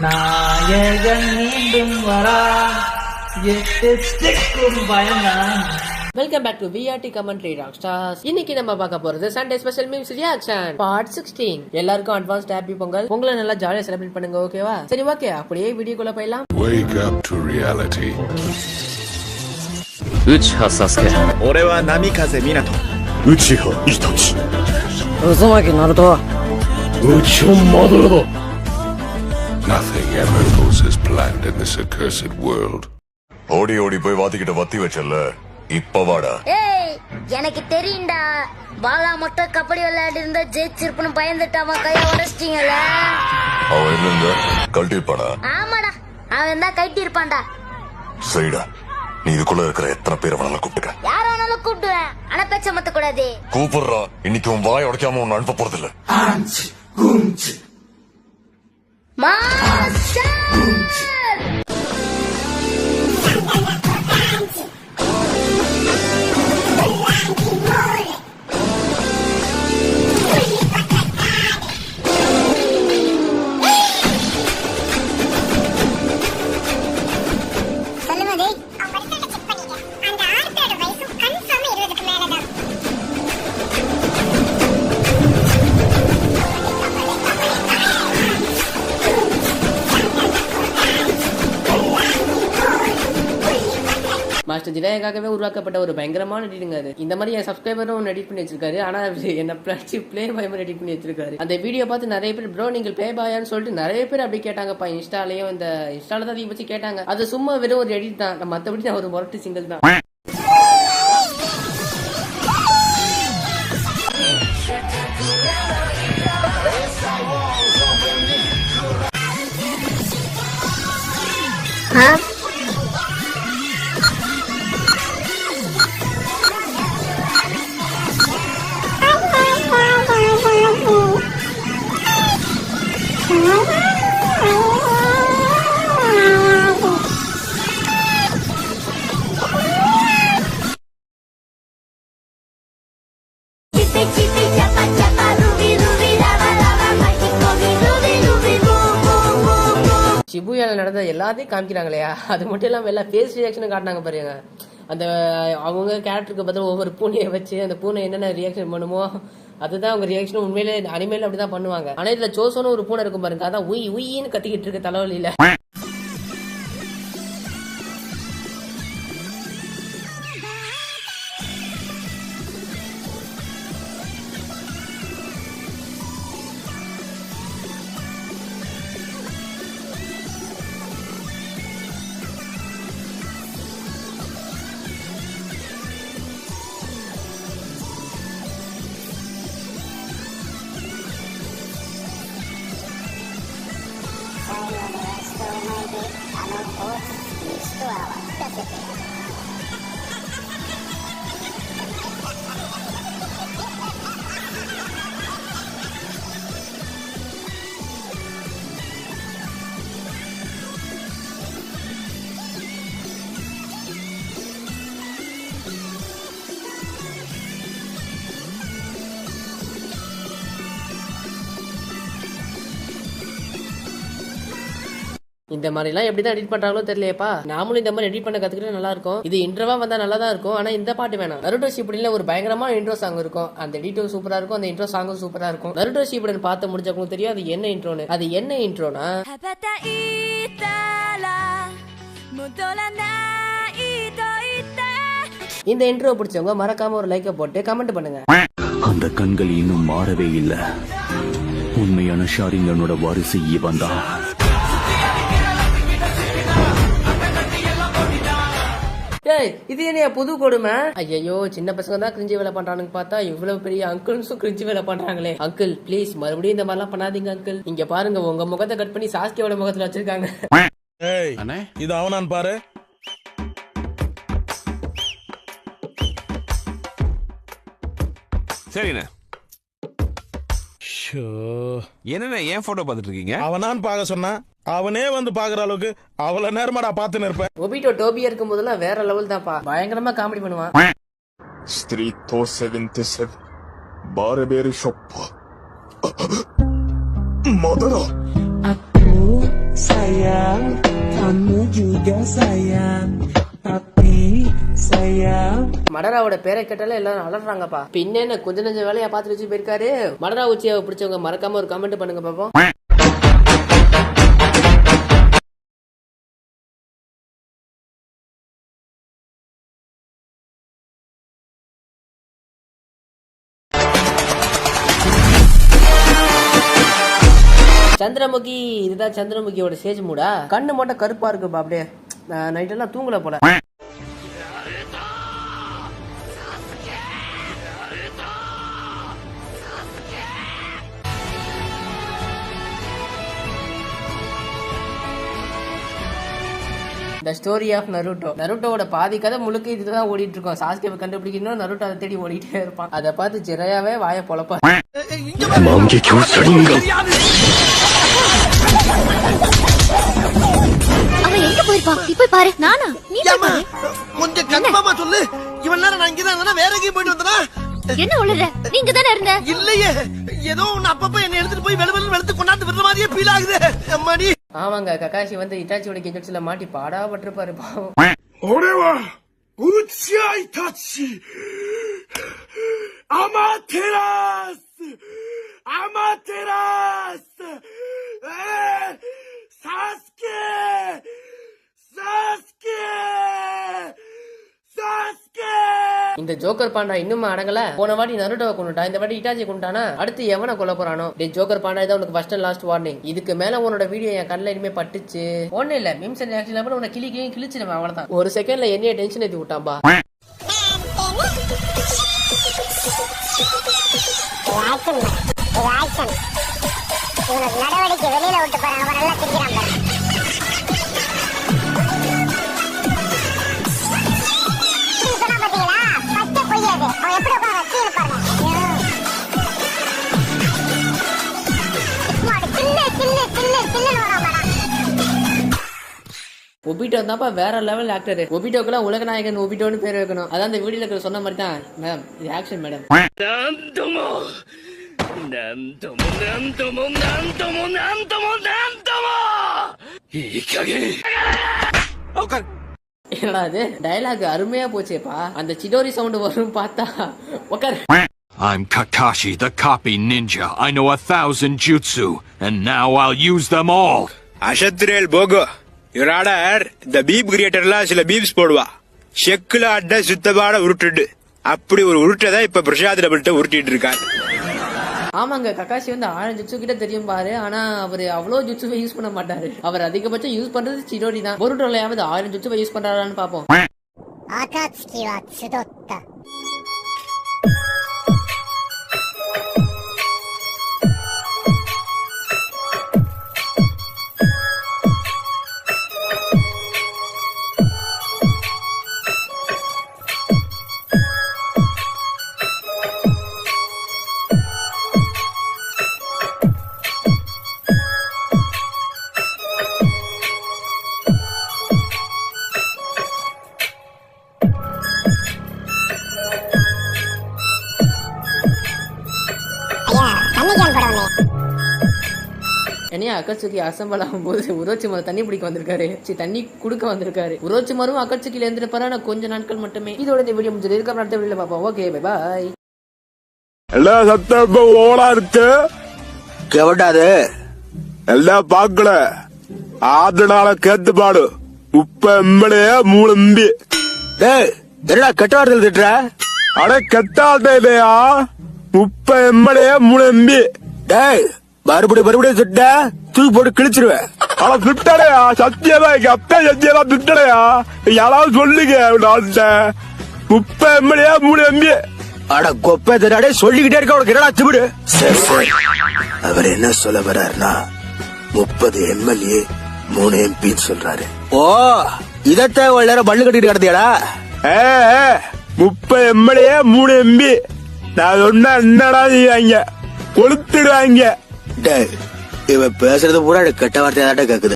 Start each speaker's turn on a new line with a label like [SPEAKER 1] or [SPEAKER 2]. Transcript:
[SPEAKER 1] நாயகன் மீண்டும் வரா பயந்தான்.
[SPEAKER 2] Welcome back to VRT commentary rock stars. இன்னைக்கு நம்ம பார்க்க போறது Sunday special memes reaction part 16. எல்லாருக்கும் அட்வான்ஸ் ஹாப்பி பொங்கல். பொங்கலை நல்லா ஜாலியா செலிப்ரேட் பண்ணுங்க, ஓகேவா? சரி, ஓகே, அப்படியே வீடியோக்குள்ள போயிடலாம்.
[SPEAKER 3] Wake up to reality.
[SPEAKER 4] 内葉サスケ。
[SPEAKER 5] 俺は波風湊。
[SPEAKER 3] 内葉イタチ。
[SPEAKER 6] 渦巻きナルト。
[SPEAKER 3] 内葉マドラだ。Nothing ever goes as planned in this accursed world.
[SPEAKER 7] ஓடி ஓடி போய் வாத்திக்கிட்ட வத்தி வச்சல, இப்ப வாடா.
[SPEAKER 8] ஏய், எனக்கு தெரியும்டா. பாலா மட்டும் கபடி விளையாடி இருந்தா ஜெயிச்சிருப்பனு பயந்துட்டாமா, கைய உடைச்சிட்டீங்கல்ல.
[SPEAKER 7] அவன் என்னங்க கழட்டிருப்பானா?
[SPEAKER 8] ஆமாடா, அவன் தான் கட்டி இருப்பான்டா.
[SPEAKER 7] சரிடா, நீ இதுக்குள்ள இருக்கிற எத்தனை பேரை வேணாலும் கூப்பிட்டுக்க.
[SPEAKER 8] யார வேணாலும் கூப்பிடுவேன், ஆனா பேச்ச மத்த கூடாது.
[SPEAKER 7] கூப்பிடுறா, இன்னைக்கு உன் வாய் உடைக்காம உன்னை அனுப்ப போறது இல்ல.
[SPEAKER 8] மாஸ்டர்
[SPEAKER 2] மாஸ்டர் ஜிடாயக்காகவே உருவாக்கப்பட்ட ஒரு பயங்கரமான எடிட்டிங் அது. இந்த மாதிரி என் சப்ஸ்கிரைபரும் எடிட் பண்ணி வச்சிருக்காரு. ஆனா என்ன பிளே பாய் மாதிரி எடிட் பண்ணி வச்சிருக்காரு. அந்த வீடியோ பார்த்து நிறைய பேர் ப்ரோ நீங்கள் பிளே பாயான்னு சொல்லிட்டு நிறைய பேர் அப்படி கேட்டாங்கப்பா. இன்ஸ்டாலையும் இந்த இன்ஸ்டால தான் அதிகம் வச்சு கேட்டாங்க. அது சும்மா வெறும் ஒரு எடிட் தான், மற்றபடி நான் ஒரு மொரட்டு சிங்கிள் தான். ஷிபுயால நடந்த எல்லாத்தையும் காமிக்கிறாங்களையா, அது மட்டும் இல்லாம எல்லா ஃபேஸ் ரியாக்ஷனும் காட்டினாங்க பாருங்க. அந்த அவங்க கேரக்டருக்கு பதில் ஒவ்வொரு பூனையை வச்சு அந்த பூனை என்னென்ன ரியாக்ஷன் பண்ணுமோ அதுதான் அவங்க ரியாக்ஷன். உண்மையிலே அனிமேல அப்படிதான் பண்ணுவாங்க. ஆனா இதுல சோசோன்னு ஒரு பூனை இருக்கும் பாருங்க, அதான் உய் உயின்னு கத்திக்கிட்டு இருக்கு தலைவலியில. இந்த மாதிரி எல்லாம் எப்படிதான் எடிட் பண்றாங்களோ தெரியலையப்பா. நாமளும் இந்த மாதிரி எடிட் பண்ண கத்துக்கிட்டு நல்லா இருக்கும். இது இன்ட்ரோவா வந்தா நல்லா தான் இருக்கும். ஆனா இந்த பாட்டு வேணாம். நருட்டோ ஷிப்புடன்ல ஒரு பயங்கரமான இன்ட்ரோ சாங் இருக்கும். அந்த எடிட்டும் சூப்பரா இருக்கும், அந்த இன்ட்ரோ சாங்கும் சூப்பரா இருக்கும். நருட்டோ ஷிப்புடன் பார்த்து முடிஞ்சவங்களுக்கு தெரியும் அது என்ன இன்ட்ரோன்னு. அது என்ன இன்ட்ரோனா, இந்த இன்ட்ரோ பிடிச்சவங்க மறக்காம ஒரு லைக்கை போட்டு கமெண்ட் பண்ணுங்க.
[SPEAKER 4] அந்த கண்கள் இன்னும் மாறவே இல்ல. உண்மையான ஷாரிங்கனோட வாரிசு இவன் தான்.
[SPEAKER 2] இது என்ன புது கொடுமை? ஐயோ, சின்ன பசங்க தான் கிரிஞ்சி வேலை பண்றானுங்க பார்த்தா இவ்வளவு பெரிய அங்கிள்ஸும் கிரிஞ்சி வேலை பண்றாங்களே. அங்கிள் ப்ளீஸ் மறுபடியும் இந்த மாதிரிலாம் பண்ணாதீங்க அங்கிள். இங்க பாருங்க, உங்க முகத்தை கட் பண்ணி சாஸ்தியோட முகத்துல வச்சிருக்காங்க.
[SPEAKER 5] இது அவனான் பாரு.
[SPEAKER 9] சரிண்ணே. என்னண்ணே ஏன் போட்டோ பாத்துட்டு இருக்கீங்க?
[SPEAKER 5] அவனான் பாக்க சொன்னா அவனே வந்து பாக்குற அளவுக்கு அவ்வளவு நேரமாடா பாத்துன்னு இருப்பேன்.
[SPEAKER 2] ஒபிட்டோ டோபியா இருக்கும் போதெல்லாம் வேற லெவல் தான்ப்பா. பயங்கரமா காமெடி பண்ணுவான்.
[SPEAKER 7] ஸ்ட்ரீட் 77 பாரபேரி ஷாப் மதரா
[SPEAKER 10] Aku sayang, kamu juga sayang, tapi sayang.
[SPEAKER 2] மடராவோட பேரை கேட்டாலே எல்லாரும் அலறாங்கப்பா. பின்ன கொஞ்ச நெஞ்ச வேலையா பார்த்து வச்சு போயிருக்காரு. மடரா உச்சியை பிடிச்சவங்க மறக்காம ஒரு கமெண்ட் பண்ணுங்க பாப்போம். சந்திரமுகி, இதுதான் சந்திரமுகியோட சேஜ் மூடா. கண்ணு மட்டும் கருப்பா இருக்குப்பா. அப்படியே நைட் எல்லாம் தூங்கல போல. The story of Naruto. நருட்டோட பாதி கதை முழுக்க இதுதான் ஓடிட்டு இருக்கோம். சாஸ்கேவை கண்டுபிடிக்கணும், நருட்டோ அதை தேடி ஓடிட்டே இருப்பான். அதை பார்த்து ஜெரையாவே வாய பொழப்பா.
[SPEAKER 8] அவன் எங்க போயிருப்பா? இப்ப பாரு. நானா? நீ பாரு.
[SPEAKER 11] கொஞ்சம் கன்ஃபார்மா சொல்லு. இவன் நேரம் நான் இங்க தான் வேற எங்கேயும் போயிட்டு வந்தனா?
[SPEAKER 8] என்ன உளற? நீங்க தானே இருந்த?
[SPEAKER 11] இல்லையே, ஏதோ ஒன்னு அப்பப்ப என்ன எடுத்துட்டு போய் வெளுத்து கொண்டாந்து விடுற மாதிரியே ஃபீல் ஆகுது. அம்மாடி.
[SPEAKER 2] ஆமாங்க, ககாஷி வந்து இட்டாச்சியோட கெஞ்சட்ஸ்ல மாட்டி பாடா பட்டிருப்பாரு பாவம்.
[SPEAKER 5] ஒரேவா உச்சியா இட்டாச்சி அமாதெராஸ் சாஸ்கே
[SPEAKER 2] இந்த ஜோக்கர் பாண்டா இன்னும் அடங்கல. போன வாட்டி நருட்டோவை கொண்டுட்டா, இந்த வாட்டி இட்டாச்சி கொண்டுட்டானா, அடுத்து எவனை கொல்ல போறானோ? ஜோக்கர் பாண்டா இதான் உனக்கு ஃபர்ஸ்ட் அண்ட் லாஸ்ட் வார்னிங். இதுக்கு மேல உன்னோட வீடியோ என் கண்ணில் இனிமே பட்டுச்சு, ஒண்ணு இல்ல மீம்ஸ் அண்ட் ரியாக்ஷன் கூட உன்னை கிழிச்சிருவேன். அவ்வளவுதான். ஒரு செகண்ட்ல என்னைய டென்ஷன் ஏத்தி விட்டான்பா.
[SPEAKER 8] நடவடிக்கை வெளியில விட்டு போறாங்க. நல்லா திரிக்கிறான்.
[SPEAKER 2] ஒபிட்டோ தான்ப்பா வேற லெவல் ஆக்டர். ஒபிட்டோக்கெல்லாம் உலக நாயகன் ஒபிட்டோன்னு பேர் வைக்கணும். அதான் அந்த வீடியோல சொன்ன மாதிரி தான் மேடம். இது ஆக்ஷன் மேடம். என்னடா இது டயலாக் அருமையா போச்சேப்பா. அந்த சிடோரி சவுண்ட் வரும் பார்த்தா உட்கார்.
[SPEAKER 9] I'm Kakashi, the copy ninja. I know 1,000 jutsu, and now I'll use them all.
[SPEAKER 12] அஷத்ரேல் போகோ யுவர் ஆர்டர். இந்த பீப் கிரியேட்டர்லாம் சில பீப்ஸ் போடுவா. செக்குல அட்ட சுத்தமான உருட்டு. அப்படி ஒரு உருட்டதான் இப்ப பிரசாத் நம்மள்ட்ட உருட்டிட்டு இருக்காரு.
[SPEAKER 2] ஆமாங்க, ககாஷி வந்து 1000 ஜுட்சு கிட்ட தெரியும் பாரு. ஆனா அவரு அவ்வளவு ஜுட்சுவை யூஸ் பண்ண மாட்டாரு. அவர் அதிகபட்சம் யூஸ் பண்றது சிடோரி தான். பொருட்டோலையாவது 1000 ஜுட்சுவை யூஸ் பண்றாரான்னு பாப்போம். என்னையா அக்கட்சுக்கு அசம்பல் ஆகும் போது உரோச்சிமார் தண்ணி பிடிக்க வந்திருக்காரு. தண்ணி குடுக்க வந்திருக்காரு. உரோச்சிமாரும் அக்கட்சுக்கில இருந்துருப்பாரு. ஆனா கொஞ்ச நாட்கள் மட்டுமே. இதோட இந்த வீடியோ முடிஞ்சது. இருக்க அடுத்த வீடியோல பாப்போம். Okay, bye bye.
[SPEAKER 5] எல்லா சத்தம் ஓடா இருக்கு கெவடாது எல்லாம் பாக்கல. ஆதனால கேத்து பாடு. உப்ப எம்பளே மூலம்பி. டேய் என்னடா கெட்டாடுதல் திட்டுற? அட கெட்டாட்டே இல்லையா. உப்ப எம்பளே மூலம்பி. டேய் மறுபடியும் திட்ட தூக்கி போட்டு கிழிச்சிருவேன். ஆனா திட்டலையா? சத்தியமா எங்க அப்பா சத்தியமா திட்டலையா? யாராவது சொல்லுங்க. முப்ப எம்எல்ஏ 3 எம்பி. அட கொப்பை தராடே சொல்லிக்கிட்டே இருக்க. உனக்கு என்னடா திமிரு? சரி, அவர் என்ன சொல்ல வர்றாருன்னா 30 எம்எல்ஏ 3 எம்பின்னு சொல்றாரு. ஓ, இதத்த ஒரு நேரம் பல்லு கட்டிட்டு கிடத்தியாடா? 30 எம்எல்ஏ 3 எம்பி. நான் சொன்னா என்னடா செய்வாங்க? கொளுத்துடுவாங்க. இவ பேசுறது பூரா கெட்ட வார்த்தையாட்ட கேக்குது.